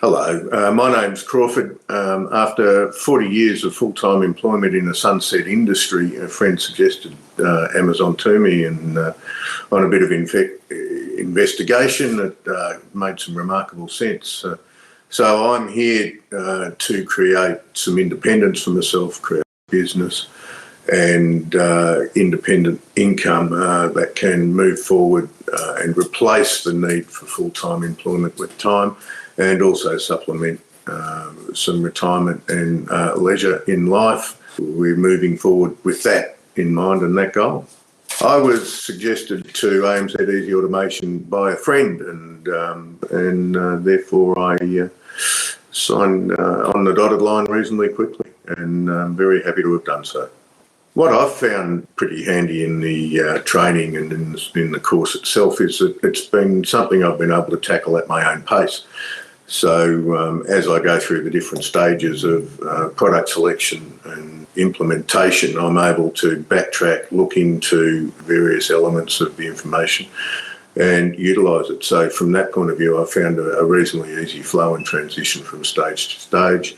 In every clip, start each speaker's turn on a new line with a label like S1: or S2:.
S1: Hello, my name's Crawford. After 40 years of full-time employment in the sunset industry, a friend suggested Amazon to me, and on a bit of investigation, it made some remarkable sense. So I'm here to create some independence for myself, create a business and independent income that can move forward and replace the need for full-time employment with time, and also supplement some retirement and leisure in life. We're moving forward with that in mind and that goal. I was suggested to AMZ Easy Automation by a friend, and therefore I signed on the dotted line reasonably quickly, and I'm very happy to have done so. What I've found pretty handy in the training and in the course itself is that it's been something I've been able to tackle at my own pace. So as I go through the different stages of product selection and implementation, I'm able to backtrack, look into various elements of the information and utilise it. So from that point of view, I found a reasonably easy flow and transition from stage to stage.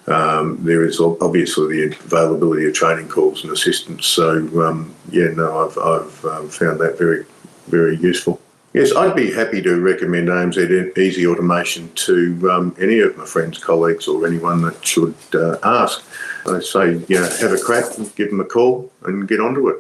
S1: There is obviously the availability of training calls and assistance. So I've found that very, very useful. Yes, I'd be happy to recommend AMZ Easy Automation to any of my friends, colleagues, or anyone that should ask. I say, have a crack, give them a call and get onto it.